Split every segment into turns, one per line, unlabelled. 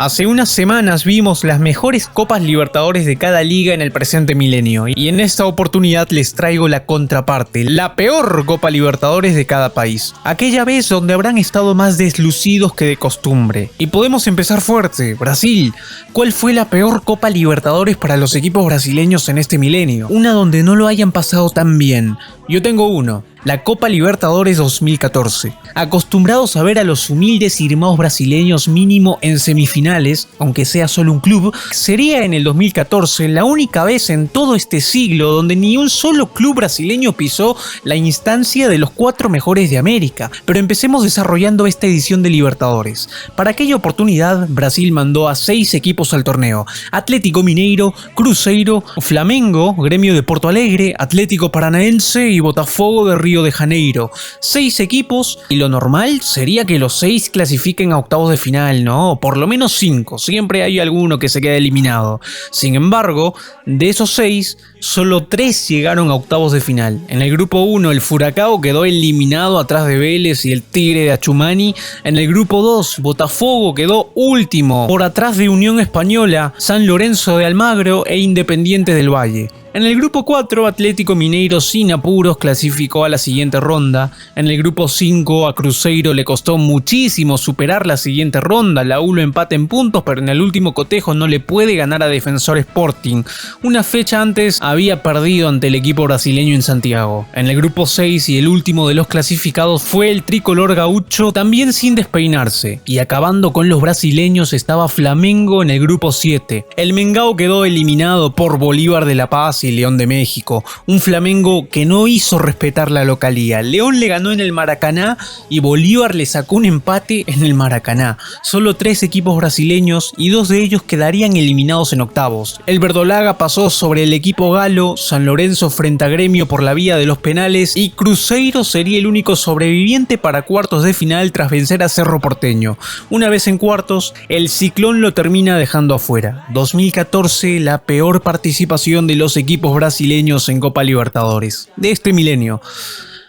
Hace unas semanas vimos las mejores Copas Libertadores de cada liga en el presente milenio y en esta oportunidad les traigo la contraparte, la peor Copa Libertadores de cada país. Aquella vez donde habrán estado más deslucidos que de costumbre. Y podemos empezar fuerte, Brasil. ¿Cuál fue la peor Copa Libertadores para los equipos brasileños en este milenio? Una donde no lo hayan pasado tan bien. Yo tengo uno. La Copa Libertadores 2014. Acostumbrados a ver a los humildes y irmãos brasileños mínimo en semifinales, aunque sea solo un club, sería en el 2014 la única vez en todo este siglo donde ni un solo club brasileño pisó la instancia de los 4 mejores de América. Pero empecemos desarrollando esta edición de Libertadores. Para aquella oportunidad, Brasil mandó a 6 equipos al torneo: Atlético Mineiro, Cruzeiro, Flamengo, Grêmio de Porto Alegre, Atlético Paranaense y Botafogo de Río de Janeiro. 6 equipos y lo normal sería que los 6 clasifiquen a octavos de final, ¿no? Por lo menos 5, siempre hay alguno que se queda eliminado. Sin embargo, de esos 6, solo 3 llegaron a octavos de final. En el grupo 1 el Furacão quedó eliminado atrás de Vélez y el Tigre de Achumani. En el grupo 2 Botafogo quedó último por atrás de Unión Española, San Lorenzo de Almagro e Independiente del Valle. En el grupo 4, Atlético Mineiro sin apuros clasificó a la siguiente ronda. En el grupo 5, a Cruzeiro le costó muchísimo superar la siguiente ronda. La U lo empata en puntos, pero en el último cotejo no le puede ganar a Defensor Sporting. Una fecha antes había perdido ante el equipo brasileño en Santiago. En el grupo 6 y el último de los clasificados fue el tricolor gaucho, también sin despeinarse. Y acabando con los brasileños estaba Flamengo en el grupo 7. El Mengão quedó eliminado por Bolívar de La Paz y León de México, un Flamengo que no hizo respetar la localía. León le ganó en el Maracaná y Bolívar le sacó un empate en el Maracaná. Solo 3 equipos brasileños y 2 de ellos quedarían eliminados en octavos. El verdolaga pasó sobre el equipo galo, San Lorenzo frente a Gremio por la vía de los penales y Cruzeiro sería el único sobreviviente para cuartos de final tras vencer a Cerro Porteño. Una vez en cuartos, el Ciclón lo termina dejando afuera. 2014, la peor participación de los equipos brasileños en Copa Libertadores de este milenio.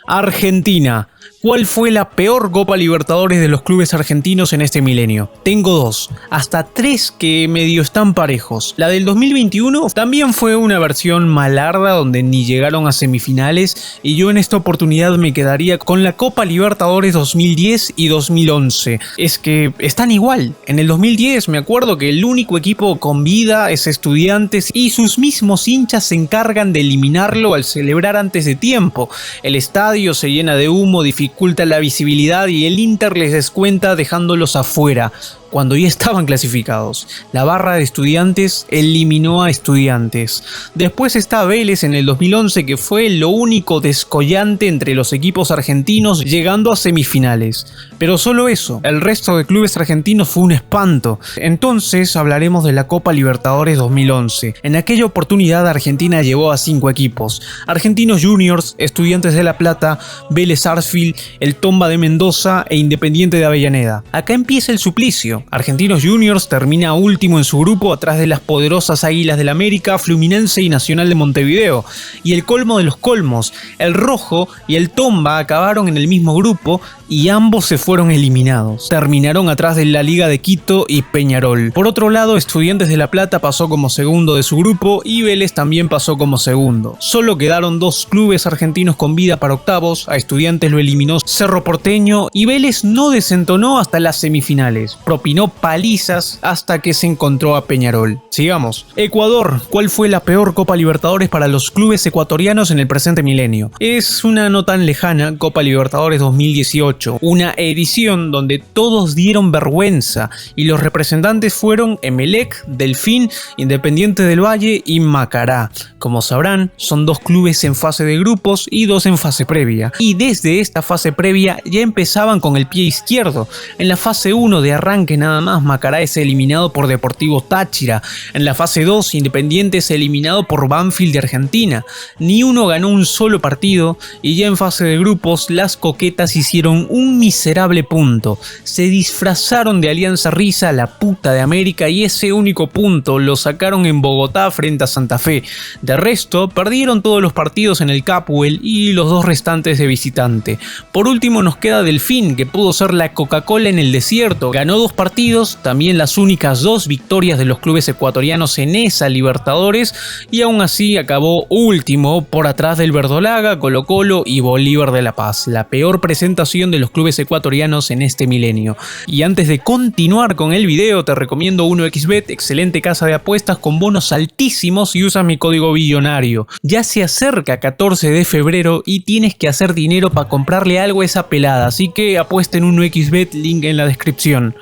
Argentina. ¿Cuál fue la peor Copa Libertadores de los clubes argentinos en este milenio? Tengo 2, hasta 3 que medio están parejos. La del 2021 también fue una versión malarda donde ni llegaron a semifinales y yo en esta oportunidad me quedaría con la Copa Libertadores 2010 y 2011. Es que están igual. En el 2010 me acuerdo que el único equipo con vida es Estudiantes y sus mismos hinchas se encargan de eliminarlo al celebrar antes de tiempo. El estadio se llena de humo, dificulta la visibilidad y el Inter les descuenta dejándolos afuera cuando ya estaban clasificados. La barra de Estudiantes eliminó a Estudiantes. Después está Vélez en el 2011, que fue lo único descollante entre los equipos argentinos llegando a semifinales. Pero solo eso, el resto de clubes argentinos fue un espanto. Entonces hablaremos de la Copa Libertadores 2011. En aquella oportunidad Argentina llevó a 5 equipos: Argentinos Juniors, Estudiantes de La Plata, Vélez Sarsfield, el Tomba de Mendoza e Independiente de Avellaneda. Acá empieza el suplicio. Argentinos Juniors termina último en su grupo atrás de las poderosas Águilas del América, Fluminense y Nacional de Montevideo. Y el colmo de los colmos, el Rojo y el Tomba acabaron en el mismo grupo y ambos se fueron eliminados. Terminaron atrás de la Liga de Quito y Peñarol. Por otro lado, Estudiantes de La Plata pasó como segundo de su grupo y Vélez también pasó como segundo. Solo quedaron 2 clubes argentinos con vida para octavos. A Estudiantes lo eliminó Cerro Porteño y Vélez no desentonó hasta las semifinales. Propinó palizas hasta que se encontró a Peñarol. Sigamos. Ecuador. ¿Cuál fue la peor Copa Libertadores para los clubes ecuatorianos en el presente milenio? Es una no tan lejana Copa Libertadores 2018. Una edición donde todos dieron vergüenza y los representantes fueron Emelec, Delfín, Independiente del Valle y Macará. Como sabrán, son 2 clubes en fase de grupos y 2 en fase previa. Y desde esta fase previa ya empezaban con el pie izquierdo. En la fase 1 de arranque nada más, Macará es eliminado por Deportivo Táchira. En la fase 2, Independiente es eliminado por Banfield de Argentina. Ni uno ganó un solo partido y ya en fase de grupos las coquetas hicieron un miserable punto. Se disfrazaron de Alianza Risa, la puta de América, y ese único punto lo sacaron en Bogotá frente a Santa Fe. De resto, perdieron todos los partidos en el Capwell y los 2 restantes de visitante. Por último nos queda Delfín, que pudo ser la Coca-Cola en el desierto. Ganó 2 partidos partidos, también las únicas 2 victorias de los clubes ecuatorianos en esa Libertadores, y aún así acabó último por atrás del Verdolaga, Colo-Colo y Bolívar de La Paz. La peor presentación de los clubes ecuatorianos en este milenio. Y antes de continuar con el video, te recomiendo 1xBet, excelente casa de apuestas con bonos altísimos, y usa mi código billonario. Ya se acerca 14 de febrero y tienes que hacer dinero para comprarle algo a esa pelada, así que apuesta en 1xBet, link en la descripción.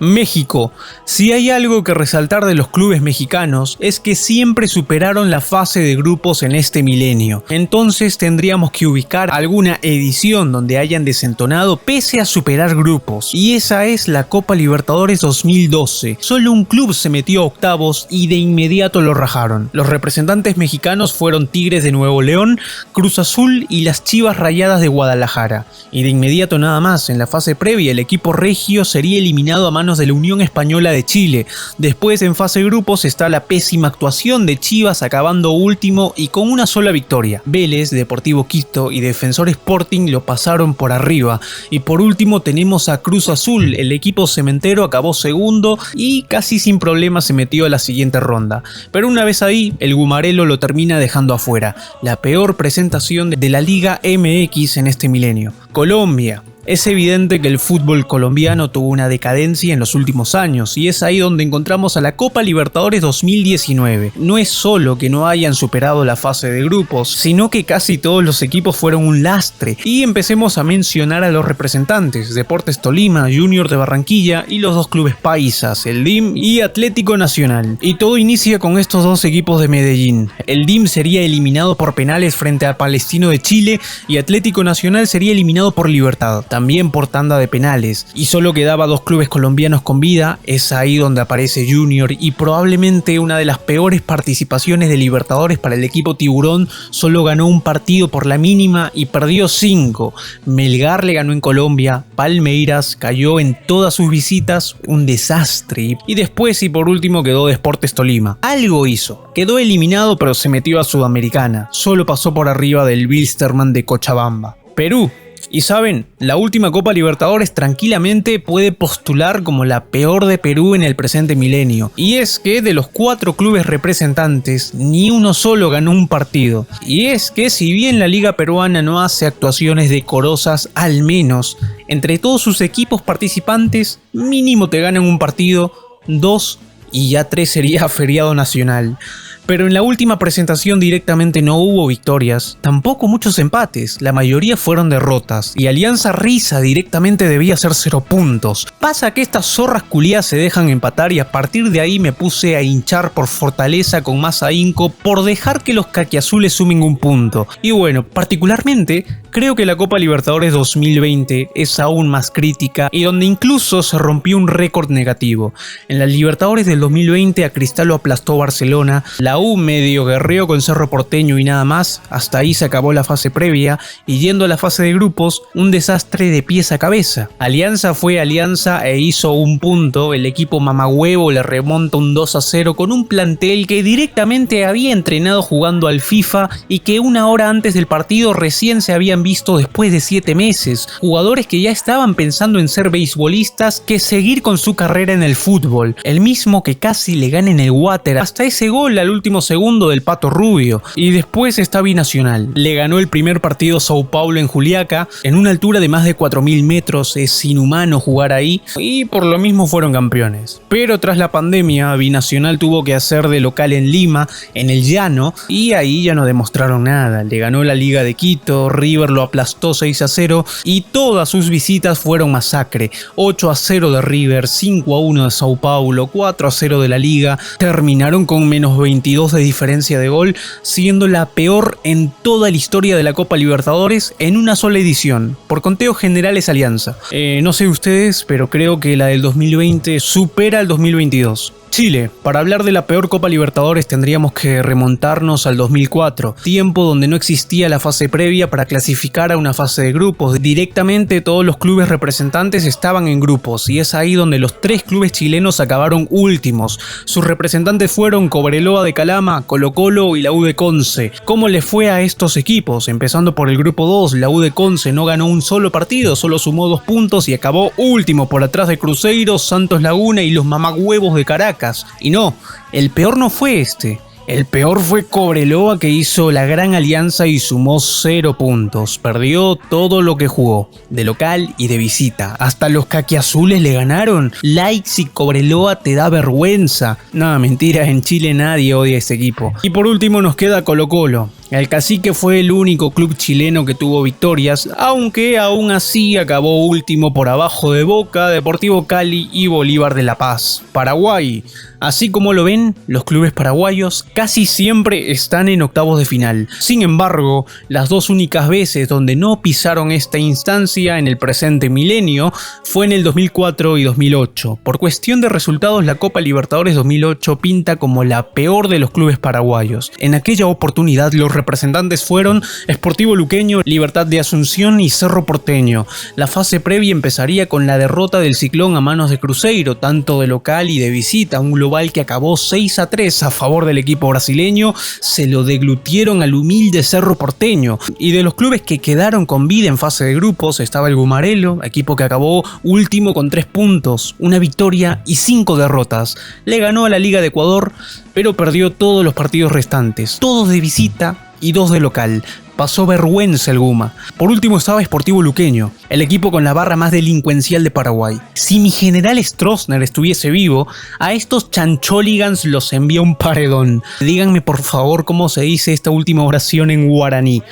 México. Si hay algo que resaltar de los clubes mexicanos es que siempre superaron la fase de grupos en este milenio. Entonces tendríamos que ubicar alguna edición donde hayan desentonado pese a superar grupos. Y esa es la Copa Libertadores 2012. Solo un club se metió a octavos y de inmediato lo rajaron. Los representantes mexicanos fueron Tigres de Nuevo León, Cruz Azul y las Chivas Rayadas de Guadalajara. Y de inmediato nada más, en la fase previa el equipo regio sería eliminado a manos de la Unión Española de Chile. Después, en fase de grupos, está la pésima actuación de Chivas acabando último y con una sola victoria. Vélez, Deportivo Quito y Defensor Sporting lo pasaron por arriba. Y por último tenemos a Cruz Azul. El equipo cementero acabó segundo y casi sin problemas se metió a la siguiente ronda. Pero una vez ahí, el Gumarelo lo termina dejando afuera. La peor presentación de la Liga MX en este milenio. Colombia. Es evidente que el fútbol colombiano tuvo una decadencia en los últimos años y es ahí donde encontramos a la Copa Libertadores 2019. No es solo que no hayan superado la fase de grupos, sino que casi todos los equipos fueron un lastre. Y empecemos a mencionar a los representantes: Deportes Tolima, Junior de Barranquilla y los 2 clubes paisas, el DIM y Atlético Nacional. Y todo inicia con estos 2 equipos de Medellín. El DIM sería eliminado por penales frente a Palestino de Chile y Atlético Nacional sería eliminado por Libertad, también por tanda de penales, y solo quedaba 2 clubes colombianos con vida. Es ahí donde aparece Junior y probablemente una de las peores participaciones de Libertadores para el equipo tiburón. Solo ganó un partido por la mínima y perdió 5. Melgar le ganó en Colombia, Palmeiras cayó en todas sus visitas, un desastre. Y después y por último quedó Deportes Tolima. Algo hizo, quedó eliminado pero se metió a Sudamericana, solo pasó por arriba del Wilstermann de Cochabamba. Perú. Y saben, la última Copa Libertadores tranquilamente puede postular como la peor de Perú en el presente milenio. Y es que de los 4 clubes representantes, ni uno solo ganó un partido. Y es que si bien la liga peruana no hace actuaciones decorosas, al menos entre todos sus equipos participantes, mínimo te ganan un partido, 2 y ya 3 sería feriado nacional. Pero en la última presentación directamente no hubo victorias, tampoco muchos empates, la mayoría fueron derrotas, y Alianza Risa directamente debía ser 0 puntos. Pasa que estas zorras culiadas se dejan empatar y a partir de ahí me puse a hinchar por Fortaleza con más ahínco por dejar que los caquiazules sumen un punto. Y bueno, particularmente creo que la Copa Libertadores 2020 es aún más crítica y donde incluso se rompió un récord negativo. En la Libertadores del 2020 a Cristal lo aplastó Barcelona, la U medio guerreó con Cerro Porteño y nada más, hasta ahí se acabó la fase previa, y yendo a la fase de grupos, un desastre de pies a cabeza. Alianza fue Alianza e hizo un punto, el equipo mamagüevo le remonta un 2-0 con un plantel que directamente había entrenado jugando al FIFA y que una hora antes del partido recién se habían visto después de 7 meses, jugadores que ya estaban pensando en ser beisbolistas que seguir con su carrera en el fútbol, el mismo que casi le gana en el water, hasta ese gol al último segundo del Pato Rubio. Y después está Binacional, le ganó el primer partido Sao Paulo en Juliaca, en una altura de más de 4000 metros, es inhumano jugar ahí, y por lo mismo fueron campeones. Pero tras la pandemia, Binacional tuvo que hacer de local en Lima, en el llano, y ahí ya no demostraron nada. Le ganó la Liga de Quito, River lo aplastó 6-0 y todas sus visitas fueron masacre. 8-0 de River, 5-1 de Sao Paulo, 4-0 de la Liga. Terminaron con menos 22 de diferencia de gol, siendo la peor en toda la historia de la Copa Libertadores en una sola edición. Por conteo general es Alianza. No sé ustedes, pero creo que la del 2020 supera al 2022. Chile. Para hablar de la peor Copa Libertadores tendríamos que remontarnos al 2004, tiempo donde no existía la fase previa para clasificar a una fase de grupos. Directamente todos los clubes representantes estaban en grupos y es ahí donde los 3 clubes chilenos acabaron últimos. Sus representantes fueron Cobreloa de Calama, Colo-Colo y la U de Conce. ¿Cómo le fue a estos equipos? Empezando por el grupo 2, la U de Conce no ganó un solo partido, solo sumó 2 puntos y acabó último por atrás de Cruzeiro, Santos Laguna y los mamagüevos de Caracas. Y no, el peor no fue este. El peor fue Cobreloa, que hizo la gran alianza y sumó 0 puntos. Perdió todo lo que jugó, de local y de visita. Hasta los caquiazules le ganaron. Leipzig, Cobreloa, te da vergüenza. No, mentira, en Chile nadie odia a ese equipo. Y por último nos queda Colo-Colo. El Cacique fue el único club chileno que tuvo victorias, aunque aún así acabó último por abajo de Boca, Deportivo Cali y Bolívar de La Paz. Paraguay. Así como lo ven, los clubes paraguayos casi siempre están en octavos de final. Sin embargo, las 2 únicas veces donde no pisaron esta instancia en el presente milenio fue en el 2004 y 2008. Por cuestión de resultados, la Copa Libertadores 2008 pinta como la peor de los clubes paraguayos. En aquella oportunidad los representantes fueron Sportivo Luqueño, Libertad de Asunción y Cerro Porteño. La fase previa empezaría con la derrota del Ciclón a manos de Cruzeiro, tanto de local y de visita, un global que acabó 6-3 a favor del equipo brasileño. Se lo deglutieron al humilde Cerro Porteño. Y de los clubes que quedaron con vida en fase de grupos estaba el Gumarelo, equipo que acabó último con 3 puntos, una victoria y 5 derrotas. Le ganó a la Liga de Ecuador, pero perdió todos los partidos restantes, todos de visita y 2 de local. Pasó vergüenza el Guma. Por último estaba Sportivo Luqueño, el equipo con la barra más delincuencial de Paraguay. Si mi general Stroessner estuviese vivo, a estos chancholigans los envía un paredón. Díganme por favor cómo se dice esta última oración en guaraní.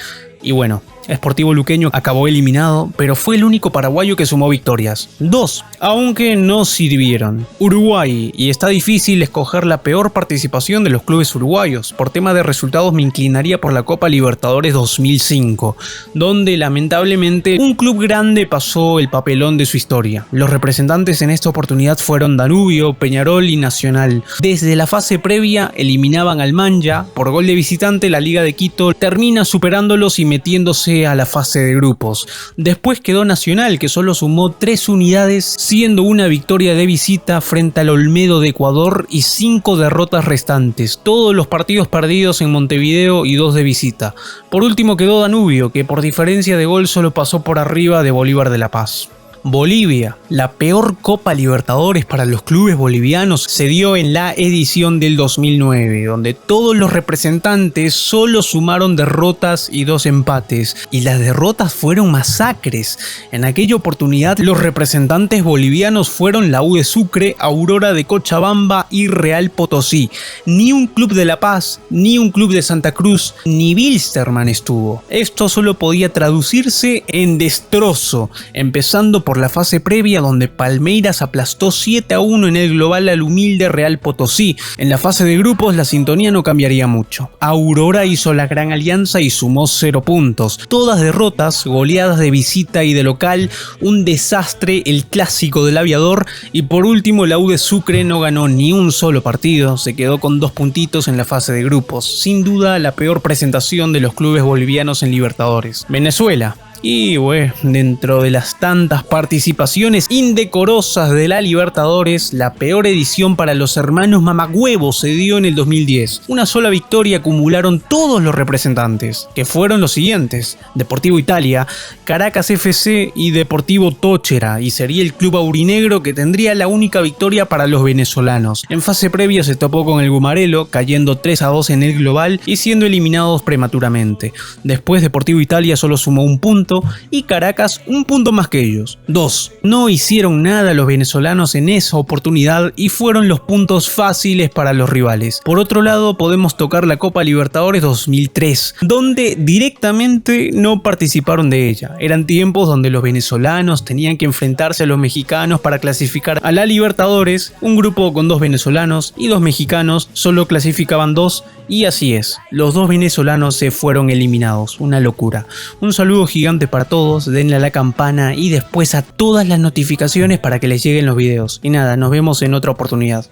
Y bueno, Sportivo Luqueño acabó eliminado, pero fue el único paraguayo que sumó victorias. 2, aunque no sirvieron. Uruguay, y está difícil escoger la peor participación de los clubes uruguayos. Por tema de resultados me inclinaría por la Copa Libertadores 2005, donde lamentablemente un club grande pasó el papelón de su historia. Los representantes en esta oportunidad fueron Danubio, Peñarol y Nacional. Desde la fase previa eliminaban al Manja. Por gol de visitante, la Liga de Quito termina superándolos y metiéndose a la fase de grupos. Después quedó Nacional, que solo sumó 3 unidades, siendo una victoria de visita frente al Olmedo de Ecuador y 5 derrotas restantes, todos los partidos perdidos en Montevideo y 2 de visita. Por último quedó Danubio, que por diferencia de gol solo pasó por arriba de Bolívar de La Paz. Bolivia. La peor Copa Libertadores para los clubes bolivianos se dio en la edición del 2009, donde todos los representantes solo sumaron derrotas y 2 empates, y las derrotas fueron masacres. En aquella oportunidad los representantes bolivianos fueron la U de Sucre, Aurora de Cochabamba y Real Potosí. Ni un club de La Paz, ni un club de Santa Cruz, ni Wilstermann estuvo. Esto solo podía traducirse en destrozo, empezando por la fase previa, donde Palmeiras aplastó 7-1 en el global al humilde Real Potosí. En la fase de grupos la sintonía no cambiaría mucho. Aurora hizo la gran alianza y sumó 0 puntos. Todas derrotas, goleadas de visita y de local, un desastre, el clásico del aviador. Y por último la U de Sucre no ganó ni un solo partido, se quedó con 2 puntitos en la fase de grupos. Sin duda la peor presentación de los clubes bolivianos en Libertadores. Venezuela. Y bueno, dentro de las tantas participaciones indecorosas de la Libertadores, la peor edición para los hermanos mamagüevos se dio en el 2010. Una sola victoria acumularon todos los representantes, que fueron los siguientes: Deportivo Italia, Caracas FC y Deportivo Táchira, y sería el club aurinegro que tendría la única victoria para los venezolanos. En fase previa se topó con el Gumarelo, cayendo 3-2 en el global y siendo eliminados prematuramente. Después Deportivo Italia solo sumó 1 punto, Quito y Caracas un punto más que ellos. 2. No hicieron nada los venezolanos en esa oportunidad y fueron los puntos fáciles para los rivales. Por otro lado, podemos tocar la Copa Libertadores 2003, donde directamente no participaron de ella. Eran tiempos donde los venezolanos tenían que enfrentarse a los mexicanos para clasificar a la Libertadores. Un grupo con 2 venezolanos y 2 mexicanos solo clasificaban 2, y así es, los 2 venezolanos se fueron eliminados. Una locura. Un saludo gigante para todos, denle a la campana y después a todas las notificaciones para que les lleguen los videos. Y nada, nos vemos en otra oportunidad.